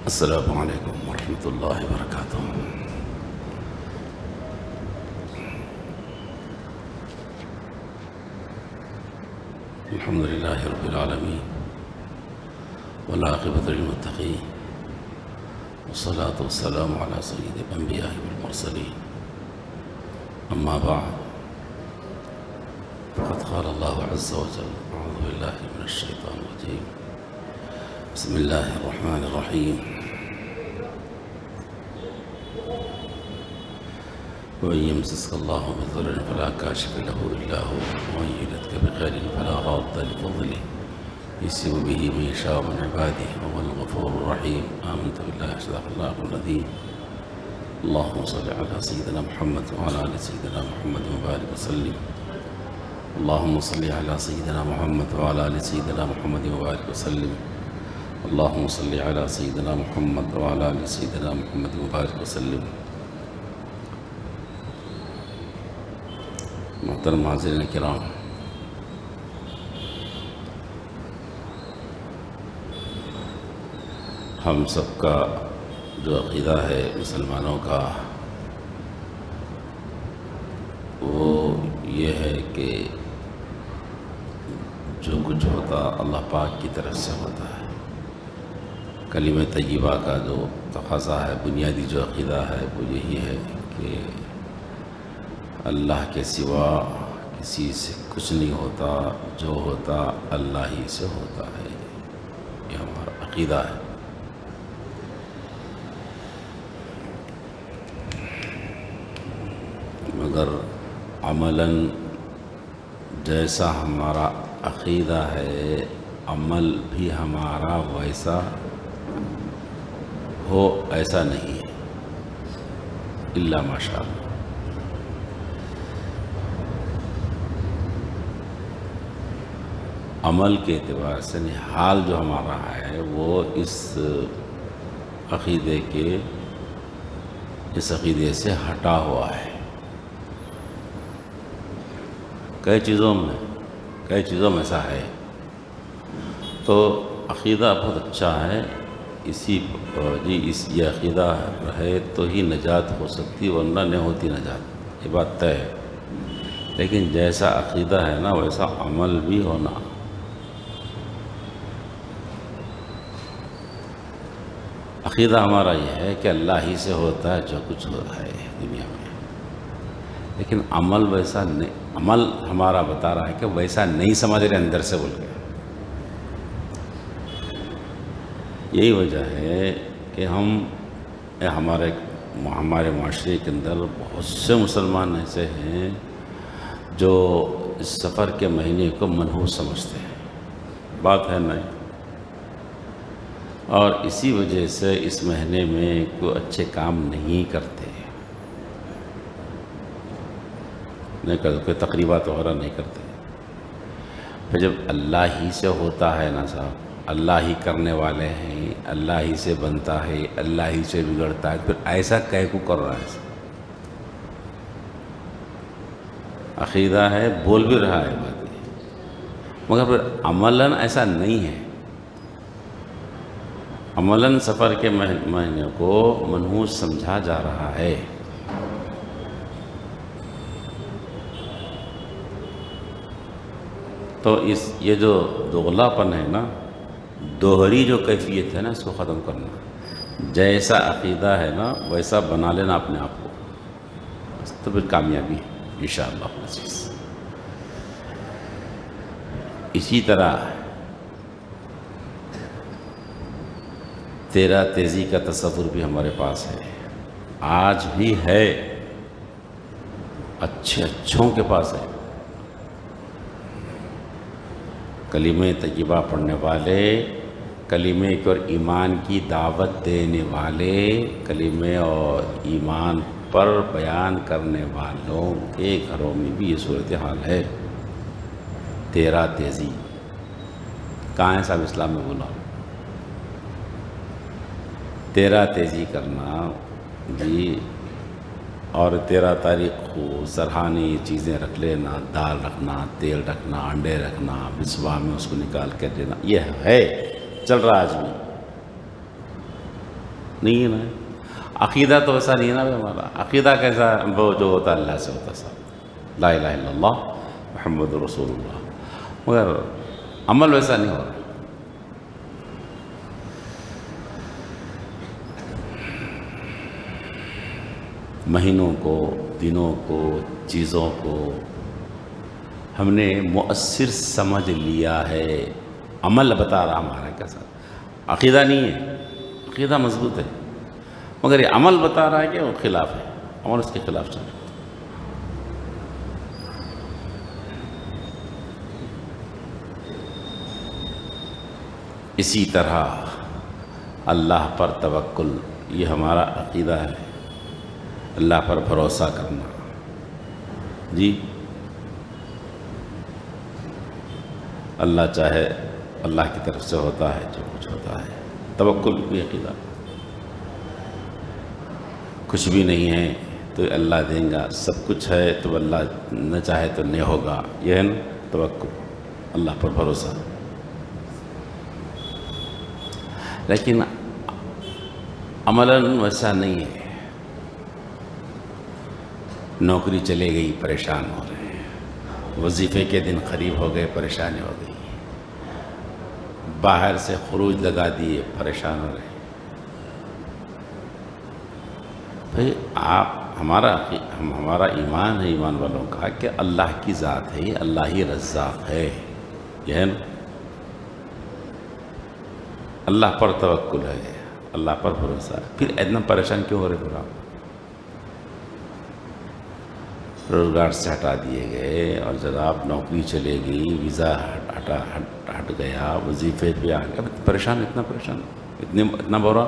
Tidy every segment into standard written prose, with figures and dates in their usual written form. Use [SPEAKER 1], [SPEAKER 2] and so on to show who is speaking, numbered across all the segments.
[SPEAKER 1] السلام علیکم ورحمۃ اللہ وبرکاتہ۔ الحمد للہ رب العالمین والعاقبۃ للمتقین والصلاة والسلام علی سید الانبیاء والمرسلین، اما بعد فقد قال اللہ عز وجل اعوذ باللہ من الشیطان الرجیم بسم اللہ الرحمن الرحیم وَإِن يَمْسَسْكَ اللَّهُ بِضُرٍّ فَلَا كَاشِفَ لَهُ إِلَّا هُوَ وَإِن يُرِدْكَ بِخَيْرٍ فَلَا رَادَّ لِفَضْلِهِ يُصِيبُ بِهِ مَن يَشَاءُ مِنْ عِبَادِهِ وَهُوَ الْغَفُورُ الرَّحِيمُ آمنت بالله صدق الله العظيم اللهم صل على سيدنا محمد وعلى آل سيدنا محمد وبارك وسلم اللهم صل على سيدنا محمد وعلى آل سيدنا محمد وبارك وسلم اللهم صل على سيدنا محمد وعلى آل سيدنا محمد وبارك وسلم۔ محترم حاضرین کرام، ہم سب کا جو عقیدہ ہے مسلمانوں کا وہ یہ ہے کہ جو کچھ ہوتا اللہ پاک کی طرف سے ہوتا ہے۔ کلمہ طیبہ کا جو تقاضا ہے، بنیادی جو عقیدہ ہے وہ یہی ہے کہ اللہ کے سوا کسی سے کچھ نہیں ہوتا، جو ہوتا اللہ ہی سے ہوتا ہے، یہ ہمارا عقیدہ ہے۔ مگر عملاً جیسا ہمارا عقیدہ ہے عمل بھی ہمارا ویسا ہو ایسا نہیں ہے، الا ماشاء اللہ۔ عمل کے اعتبار سے حال جو ہمارا ہے وہ اس عقیدے سے ہٹا ہوا ہے۔ کئی چیزوں میں ایسا ہے، تو عقیدہ بہت اچھا ہے، یہ عقیدہ رہے تو ہی نجات ہو سکتی، ورنہ نہیں ہوتی نجات، یہ بات طے ہے۔ لیکن جیسا عقیدہ ہے نا ویسا عمل بھی ہونا۔ عقیدہ ہمارا یہ ہے کہ اللہ ہی سے ہوتا ہے جو کچھ ہو رہا ہے دنیا میں، لیکن عمل ویسا نہیں، عمل ہمارا بتا رہا ہے کہ ویسا نہیں سمجھ رہے اندر سے بول کے۔ یہی وجہ ہے کہ ہمارے معاشرے کے اندر بہت سے مسلمان ایسے ہیں جو اس سفر کے مہینے کو منحوس سمجھتے ہیں، بات ہے نہیں، اور اسی وجہ سے اس مہینے میں کوئی اچھے کام نہیں کرتے، کوئی تقریبات وغیرہ نہیں کرتے۔ پھر جب اللہ ہی سے ہوتا ہے نا صاحب، اللہ ہی کرنے والے ہیں، اللہ ہی سے بنتا ہے، اللہ ہی سے بگڑتا ہے، پھر ایسا کہہ کو کر رہا ہے؟ عقیدہ ہے، بول بھی رہا ہے بات، مگر پھر عملاً ایسا نہیں ہے۔ عملاً سفر کے مہینے کو منحوس سمجھا جا رہا ہے۔ تو یہ جو دوغلاپن ہے نا، دوہری جو کیفیت ہے نا، اس کو ختم کرنا، جیسا عقیدہ ہے نا ویسا بنا لینا اپنے آپ کو، تو پھر کامیابی ہے انشاءاللہ العزیز۔ اسی طرح تیرا تیزی کا تصور بھی ہمارے پاس ہے، آج بھی ہے، اچھوں کے پاس ہے۔ کلمہ طیبہ پڑھنے والے، کلمے اور ایمان کی دعوت دینے والے، کلمے اور ایمان پر بیان کرنے والوں کے گھروں میں بھی یہ صورتحال ہے۔ تیرا تیزی کہاں ہے صاحب اسلام میں؟ بولا تیرا تیزی کرنا جی، اور تیرا تاریخ کو سرحانی چیزیں رکھ لینا، دال رکھنا، تیل رکھنا، انڈے رکھنا، بسوا میں اس کو نکال کے دینا، یہ ہے، چل رہا آج بھی۔ نہیں ہے نا. عقیدہ تو ویسا نہیں ہے نا ہمارا. عقیدہ کیسا؟ وہ جو ہوتا اللہ سے ہوتا صاحب، لا الہ الا اللہ محمد رسول اللہ، مگر عمل ویسا نہیں ہو رہا. مہینوں کو، دنوں کو، چیزوں کو ہم نے مؤثر سمجھ لیا ہے. عمل بتا رہا ہمارا کیسا. عقیدہ نہیں ہے، عقیدہ مضبوط ہے، مگر یہ عمل بتا رہا ہے کہ وہ خلاف ہے، عمل اس کے خلاف چل رہا ہے. اسی طرح اللہ پر توکل، یہ ہمارا عقیدہ ہے. اللہ پر بھروسہ کرنا. جی اللہ چاہے اللہ کی طرف سے ہوتا ہے جو کچھ ہوتا ہے. توکل بھی عقیدہ. کچھ بھی نہیں ہے تو اللہ دیں گا، سب کچھ ہے تو اللہ نہ چاہے تو نہیں ہوگا. یہ ہے نا توکل، اللہ پر بھروسہ. لیکن عملاً ویسا نہیں ہے. نوکری چلے گئی پریشان ہو رہے ہیں، وظیفے کے دن قریب ہو گئے پریشانی ہو گئی، باہر سے خروج لگا دیے پریشان ہو رہے ہیں. بھئی آپ ہمارا ایمان ہے، ایمان والوں کا، کہ اللہ کی ذات ہے، اللہ ہی رزاق ہے. یہ ہے نا، اللہ پر توکل ہے، اللہ پر بھروسہ ہے. پھر اتنا پریشان کیوں ہو رہے پھر آپ؟ روزگار سے ہٹا دیے گئے اور جناب نوکری چلے گئی، ویزا ہٹ گیا، وظیفے پہ آ گیا، پریشان، اتنا پریشان، اتنا برا.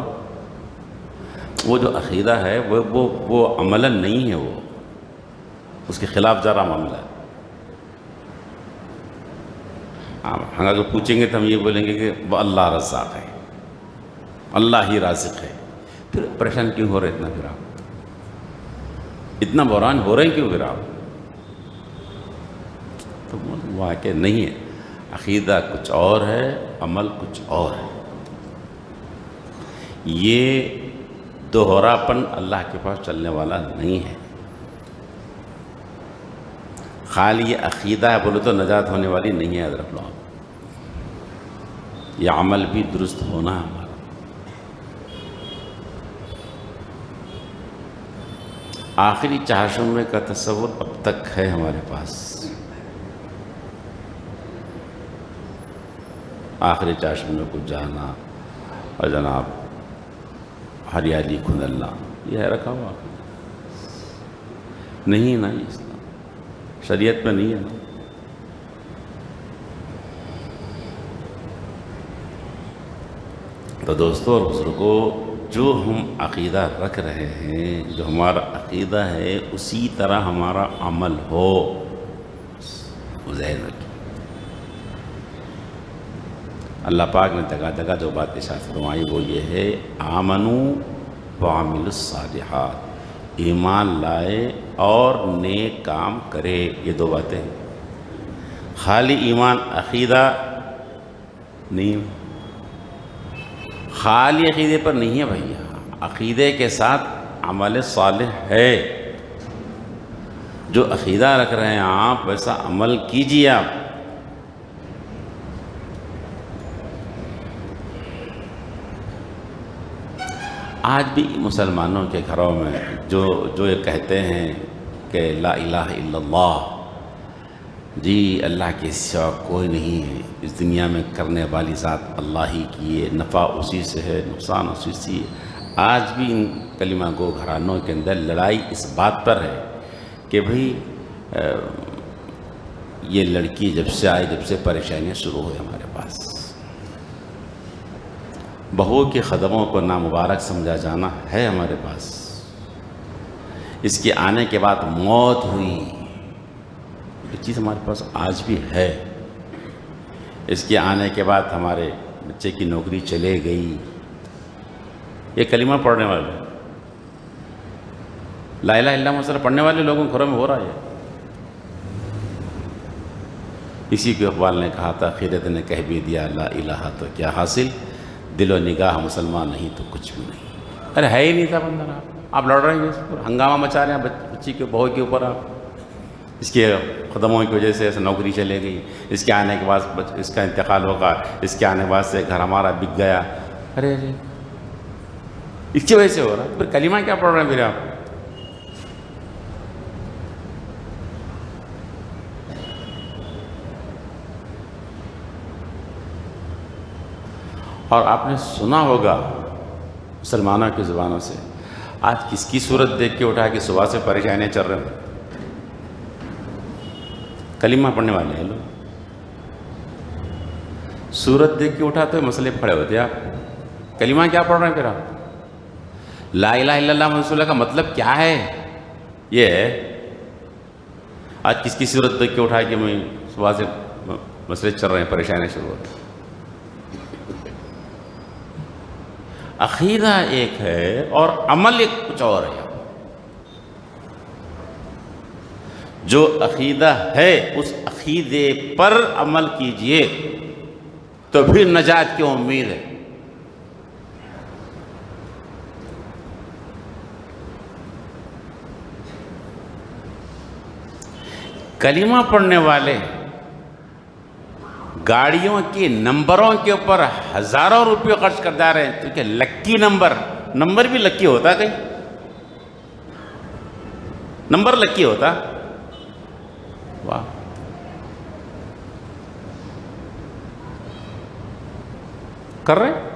[SPEAKER 1] وہ جو عقیدہ ہے وہ عملاً نہیں ہے، وہ اس کے خلاف جا رہا معاملہ ہے. ہم اگر پوچھیں گے تو ہم یہ بولیں گے کہ وہ اللہ رزاق ہے، اللہ ہی رازق ہے. پھر پریشان کیوں ہو رہے اتنا؟ پھر آپ اتنا بحران ہو رہے ہیں کیوں پھر آپ؟ تو واقع نہیں ہے. عقیدہ کچھ اور ہے، عمل کچھ اور ہے. یہ دوہراپن اللہ کے پاس چلنے والا نہیں ہے. خالی یہ عقیدہ ہے بولے تو نجات ہونے والی نہیں ہے. حضرت لوگ، یہ عمل بھی درست ہونا ہے ہمارا. آخری چہارشنبے کا تصور اب تک ہے ہمارے پاس. آخری چہارشنبے کو جانا اور جناب ہریالی کھندلنا، یہ ہے رکھا ہوا نہیں ہے نا. یہ اسلام شریعت میں نہیں ہے نا. تو دوستو اور بزرگوں، جو ہم عقیدہ رکھ رہے ہیں، جو ہمارا عقیدہ ہے، اسی طرح ہمارا عمل ہو، وہ ذہن رکھیں. اللہ پاک نے جگہ جگہ جو بات ارشاد فرمائی وہ یہ ہے، آمنوا وعملوا الصالحات، ایمان لائے اور نیک کام کرے. یہ دو باتیں ہیں. خالی ایمان عقیدہ نہیں، خالی عقیدے پر نہیں ہے بھیا. عقیدے کے ساتھ عمل صالح ہے. جو عقیدہ رکھ رہے ہیں آپ ویسا عمل کیجیے. آپ آج بھی مسلمانوں کے گھروں میں جو یہ کہتے ہیں کہ لا الہ الا اللہ، جی اللہ کے سوا کوئی نہیں ہے، اس دنیا میں کرنے والی ذات اللہ ہی کی ہے، نفع اسی سے ہے، نقصان اسی سے ہے. آج بھی ان کلمہ گو گھرانوں کے اندر لڑائی اس بات پر ہے کہ بھئی یہ لڑکی جب سے آئی، جب سے پریشانیاں شروع ہوئی ہمارے پاس، بہو کے قدموں کو نامبارک سمجھا جانا ہے ہمارے پاس. اس کے آنے کے بعد موت ہوئی، یہ چیز ہمارے پاس آج بھی ہے. اس کے آنے کے بعد ہمارے بچے کی نوکری چلے گئی. یہ کلمہ پڑھنے والے، لا الہ الا اللہ مسئلہ پڑھنے والے لوگوں کے گھروں میں ہو رہا ہے. اسی کو اقبال نے کہا تھا، خیرت نے کہہ بھی دیا لا الہ تو کیا حاصل، دل و نگاہ مسلمان نہیں تو کچھ بھی نہیں. ارے ہے ہی نہیں تھا بندہ، آپ لڑ رہے ہیں اس پر، ہنگامہ مچا رہے ہیں بچی کے بہو کے اوپر، آپ اس کے قدموں کی وجہ سے ایسے نوکری چلے گئی، اس کے آنے کے بعد اس کا انتقال ہوگا، اس کے آنے کے بعد سے گھر ہمارا بک گیا، ارے اس کی وجہ سے ہو رہا ہے، پھر کلمہ کیا پڑھ رہے ہیں پھر آپ؟ اور آپ نے سنا ہوگا مسلمانوں کی زبانوں سے، آج کس کی صورت دیکھ کے اٹھا کہ صبح سے پریشانیاں چل رہے ہیں؟ کلمہ پڑھنے والے ہیں لوگ، صورت دیکھ کے اٹھاتے ہوئے مسئلے پڑے ہوتے ہیں آپ، کلمہ کیا پڑھ رہے ہیں پھر آپ؟ لا الہ الا اللہ محمد رسول اللہ کا مطلب کیا ہے؟ یہ ہے آج کس کی صورت دیکھ کے اٹھا کہ میں صبح سے مسئلے چل رہے ہیں، پریشانیاں شروع ہوتی ہیں۔ عقیدہ ایک ہے اور عمل ایک کچھ اور ہے۔ جو عقیدہ ہے اس عقیدے پر عمل کیجئے تو پھر نجات کی امید ہے۔ کلمہ پڑھنے والے گاڑیوں کے نمبروں کے اوپر ہزاروں روپے خرچ کر جا رہے ہیں، کیونکہ لکی نمبر بھی لکی ہوتا، کہیں نمبر لکی ہوتا، واہ، کر رہے ہیں۔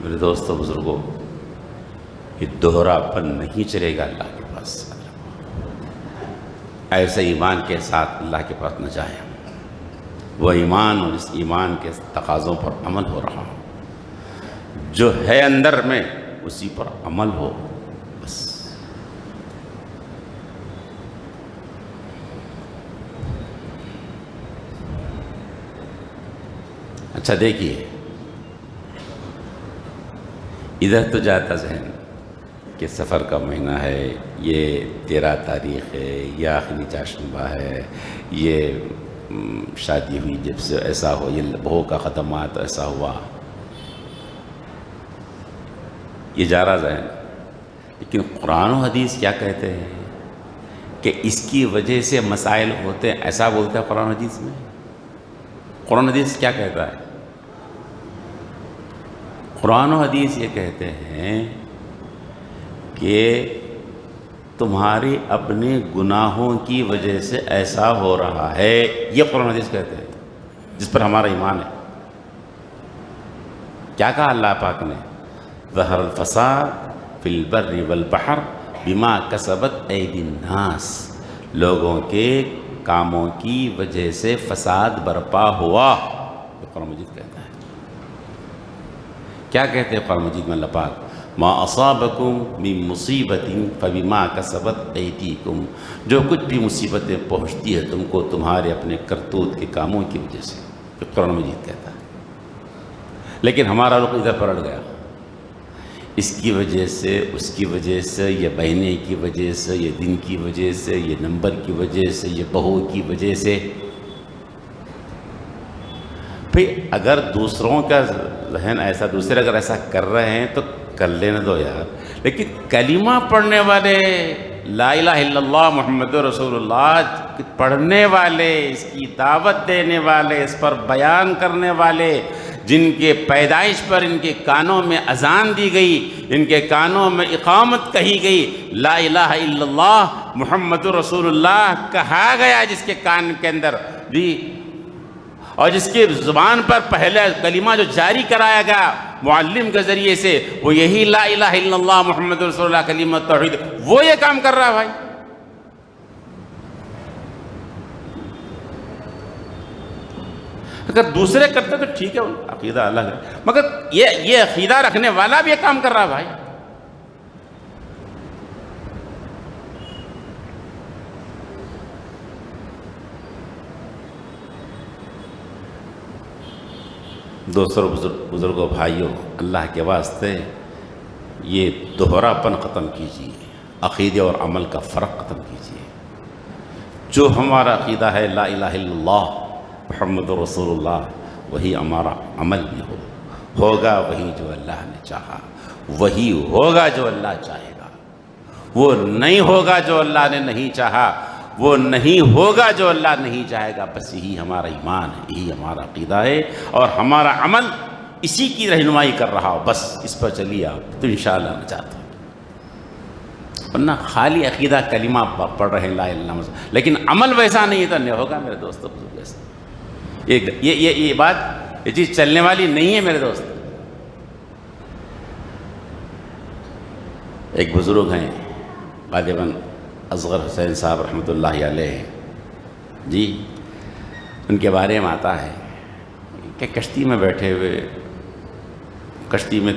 [SPEAKER 1] میرے دوستوں بزرگوں، یہ دوہرا پن نہیں چلے گا اللہ کے پاس، ایسے ایمان کے ساتھ اللہ کے پاس نہ جائیں۔ وہ ایمان اور اس ایمان کے تقاضوں پر عمل ہو رہا ہو، جو ہے اندر میں اسی پر عمل ہو، بس۔ اچھا دیکھیے، ادھر تو جاتا ذہن کہ سفر کا مہینہ ہے، یہ 13 تاریخ ہے، یہ آخری چاشنبہ ہے، یہ شادی ہوئی جب سے ایسا ہو، یہ بہو کا ختمات ایسا ہوا، یہ جا رہا ذہن۔ لیکن قرآن و حدیث کیا کہتے ہیں کہ اس کی وجہ سے مسائل ہوتے ہیں، ایسا بولتا ہے قرآن و حدیث میں؟ قرآن و حدیث کیا کہتا ہے؟ قرآن و حدیث یہ کہتے ہیں کہ تمہاری اپنے گناہوں کی وجہ سے ایسا ہو رہا ہے، یہ قرآن و حدیث کہتے ہیں، جس پر ہمارا ایمان ہے۔ کیا کہا اللہ پاک نے؟ ظہر الفساد فی البر والبحر بما کسبت ایدی الناس، لوگوں کے کاموں کی وجہ سے فساد برپا ہوا، یہ قرآن مجید کہتا ہے۔ کیا کہتے ہیں قرآن مجید میں اللہ پاک؟ ما اصابکم من مصیبت فبما کسبت ایدیکم، جو کچھ بھی مصیبتیں پہنچتی ہے تم کو تمہارے اپنے کرتوت کے کاموں کی وجہ سے، یہ قرآن مجید کہتا ہے۔ لیکن ہمارا رخ ادھر پلٹ گیا، اس کی وجہ سے، اس کی وجہ سے، یہ بہنے کی وجہ سے، یہ دن کی وجہ سے، یہ نمبر کی وجہ سے، یہ بہو کی وجہ سے۔ پھر اگر دوسروں کا ذہن ایسا، دوسرے اگر ایسا کر رہے ہیں تو کر لینے دو یار، لیکن کلمہ پڑھنے والے، لا الہ الا اللہ محمد رسول اللہ پڑھنے والے، اس کی دعوت دینے والے، اس پر بیان کرنے والے، جن کے پیدائش پر ان کے کانوں میں اذان دی گئی، ان کے کانوں میں اقامت کہی گئی، لا الہ الا اللہ محمد رسول اللہ کہا گیا جس کے کان کے اندر، جی، اور جس کی زبان پر پہلے کلمہ جو جاری کرایا گیا معلم کے ذریعے سے، وہ یہی لا الہ الا اللہ محمد رسول اللہ کلمہ توحید، وہ یہ کام کر رہا ہے بھائی۔ اگر دوسرے کرتے تو ٹھیک ہے، عقیدہ الگ ہے، مگر یہ عقیدہ رکھنے والا بھی یہ کام کر رہا ہے بھائی۔ دوستوں، بزرگوں، بھائیوں، اللہ کے واسطے یہ دوہرا پن ختم کیجیے، عقیدے اور عمل کا فرق ختم کیجیے۔ جو ہمارا عقیدہ ہے لا الہ الا اللہ محمد رسول اللہ، وہی ہمارا عمل بھی ہوگا وہی جو اللہ نے چاہا، وہی ہوگا جو اللہ چاہے گا، وہ نہیں ہوگا جو اللہ نے نہیں چاہا، وہ نہیں ہوگا جو اللہ نہیں چاہے گا۔ بس یہی ہمارا ایمان ہے، یہی ہمارا عقیدہ ہے، اور ہمارا عمل اسی کی رہنمائی کر رہا ہو۔ بس اس پر چلیے آپ تو انشاءاللہ نجات ہو۔ ورنہ خالی عقیدہ کلمہ پڑھ رہے ہیں لا الہ الا اللہ، لیکن عمل ویسا نہیں تو نہیں ہوگا میرے دوستو بزرگ۔ ایسا یہ بات، یہ چیز چلنے والی نہیں ہے میرے دوست۔ ایک بزرگ ہیں غالباً اصغر حسین صاحب رحمۃ اللہ علیہ، جی ان کے بارے میں آتا ہے کہ کشتی میں بیٹھے ہوئے، کشتی میں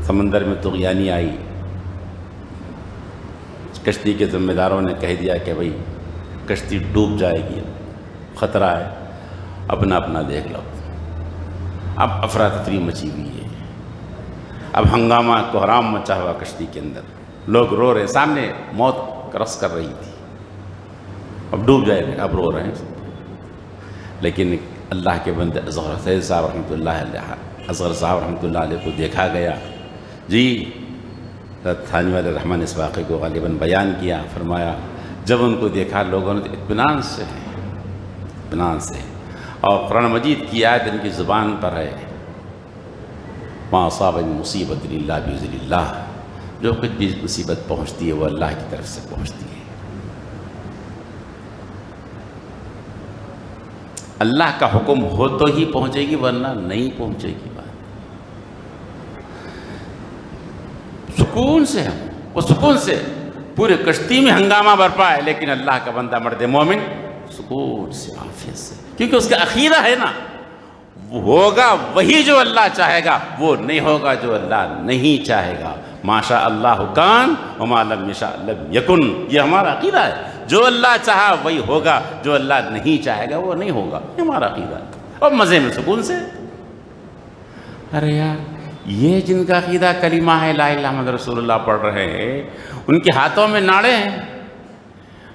[SPEAKER 1] سمندر میں طغیانی آئی، کشتی کے ذمہ داروں نے کہہ دیا کہ بھئی کشتی ڈوب جائے گی، خطرہ ہے، اپنا اپنا دیکھ لو۔ اب افراتفری مچی ہوئی ہے، اب ہنگامہ کوہرام مچا ہوا کشتی کے اندر، لوگ رو رہے، سامنے موت کرس کر رہی تھی، اب ڈوب جائے گا، اب رو رہے ہیں۔ لیکن اللہ کے بندے اصغر حسین صاحب رحمۃ اللہ علیہ، اصغر صاحب رحمۃ اللہ علیہ کو دیکھا گیا، جی تھانوی علیہ الرحمن اس واقعے کو غالباً بیان کیا، فرمایا جب ان کو دیکھا لوگوں نے اطمینان سے اور قرآن مجید کی آیت ان کی زبان پر ہے، ما اصاب من مصیبت الا باذن اللہ، جو کچھ بھی مصیبت پہنچتی ہے وہ اللہ کی طرف سے پہنچتی ہے۔ اللہ کا حکم ہو تو ہی پہنچے گی، ورنہ نہیں پہنچے گی۔ بات سکون سے ہے، وہ سکون سے پورے کشتی میں ہنگامہ برپا ہے، لیکن اللہ کا بندہ مرد مومن سکون سے، عافیت سے، کیونکہ اس کا عقیدہ ہے نا، وہ ہوگا وہی جو اللہ چاہے گا، وہ نہیں ہوگا جو اللہ نہیں چاہے گا۔ ما شاء اللہ کان وما لم یشاء لم یکن، یہ ہمارا عقیدہ ہے، جو اللہ چاہا وہی ہوگا، جو اللہ نہیں چاہے گا وہ نہیں ہوگا، یہ ہمارا عقیدہ ہے۔ اور مزے میں سکون سے، ارے یار یہ جن کا عقیدہ کلمہ ہے لا الہ الا محمد رسول اللہ پڑھ رہے ہیں، ان کے ہاتھوں میں ناڑے ہیں،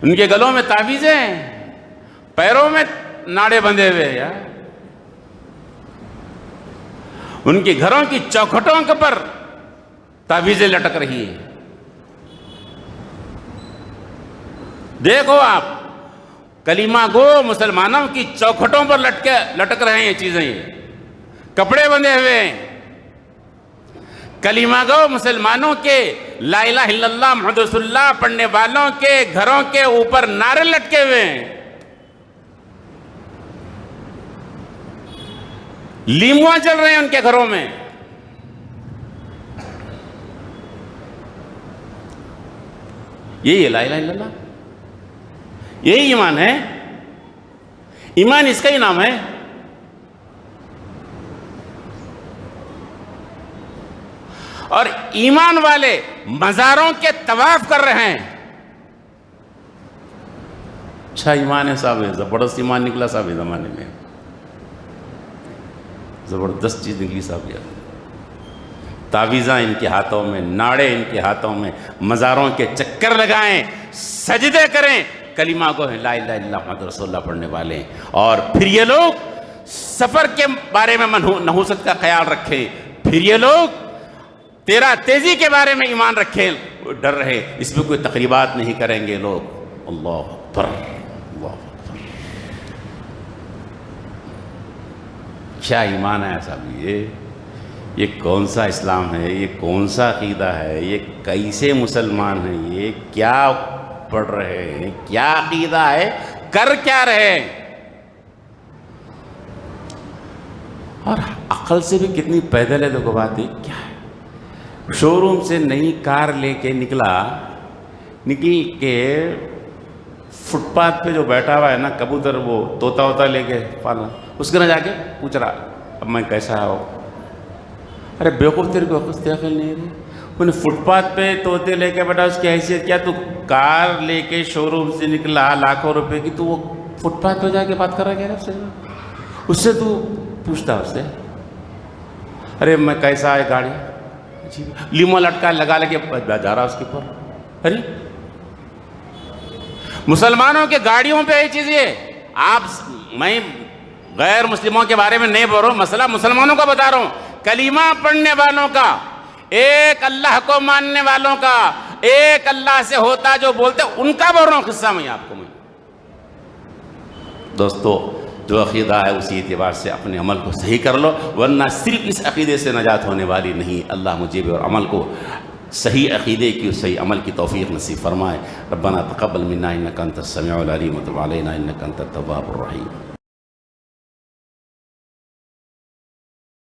[SPEAKER 1] ان کے گلوں میں تعویذیں ہیں، پیروں میں ناڑے بندھے ہوئے ہیں یار، ان کے گھروں کی چوکھٹوں کے پر تعویذیں لٹک رہی ہیں۔ دیکھو آپ، کلمہ گو مسلمانوں کی چوکھٹوں پر لٹک رہے ہیں یہ چیزیں، یہ کپڑے بندھے ہوئے ہیں۔ کلمہ گو مسلمانوں کے لا الہ الا اللہ محمد رسول اللہ پڑھنے والوں کے گھروں کے اوپر نعرے لٹکے ہوئے ہیں، لیمواں چل رہے ہیں ان کے گھروں میں۔ یہی ہے لا الہ الا اللہ، یہی ایمان ہے، ایمان اس کا ہی نام ہے۔ اور ایمان والے مزاروں کے طواف کر رہے ہیں۔ اچھا ایمان ہے صاحب، زبردست ایمان نکلا صاحب، اس زمانے میں زبردست چیز نکلی صاحب۔ یار تعویذاں ان کے ہاتھوں میں، ناڑے ان کے ہاتھوں میں، مزاروں کے چکر لگائیں، سجدے کریں، کلمہ کو لا الہ الا اللہ محمد رسول اللہ پڑھنے والے ہیں۔ اور پھر یہ لوگ سفر کے بارے میں نحوست کا خیال رکھیں، پھر یہ لوگ تیرا تیزی کے بارے میں ایمان رکھیں، ڈر رہے، اس میں کوئی تقریبات نہیں کریں گے لوگ۔ اللہ اکبر، اللہ اکبر، کیا ایمان ہے صاحب، یہ کون سا اسلام ہے، یہ کون سا عقیدہ ہے، یہ کیسے مسلمان ہیں، یہ کیا پڑھ رہے ہیں، کیا عقیدہ ہے، کر کیا رہے ہیں۔ اور عقل سے بھی کتنی پیدل ہے، دیکھو بات ہے کیا ہے۔ شو روم سے نئی کار لے کے نکل کے فٹ پاتھ پہ جو بیٹھا ہوا ہے نا کبوتر، وہ طوطا ہوتا لے کے پالا، اس کے نہ جا کے پوچھ رہا اب میں کیسا ہوں۔ ارے بیوقوف، تیرے کو عقل نہیں رہی، انہیں فٹ پاتھ پہ طوطے لے کے بیٹھا، اس کی حیثیت کیا؟ تو کار لے کے شو روم سے نکلا لاکھوں روپے کی، تو وہ فٹ پاتھ پہ جا کے بات کر رہا کیا اس سے تو پوچھتا اس سے، ارے میں کیسا ہے گاڑی، لیمو لٹکا لگا لگے جا رہا اس کے اوپر۔ ارے مسلمانوں کے گاڑیوں پہ یہ چیز میں غیر مسلموں کے بارے میں نہیں بول رہا ہوں، مسئلہ مسلمانوں کا بتا رہا ہوں، کلمہ پڑھنے والوں کا، ایک اللہ کو ماننے والوں کا، ایک اللہ سے ہوتا جو بولتے ان کا بول رہا ہوں قصہ میں آپ کو۔ دوستو جو عقیدہ ہے اسی اعتبار سے اپنے عمل کو صحیح کر لو، ورنہ صرف اس عقیدے سے نجات ہونے والی نہیں۔ اللہ مجھے بھی اور عمل کو صحیح عقیدے کی اور صحیح عمل کی توفیق نصیب فرمائے۔ ربنا تقبل منا انک انت السمیع العلیم وتب علینا انک انت التواب الرحیم۔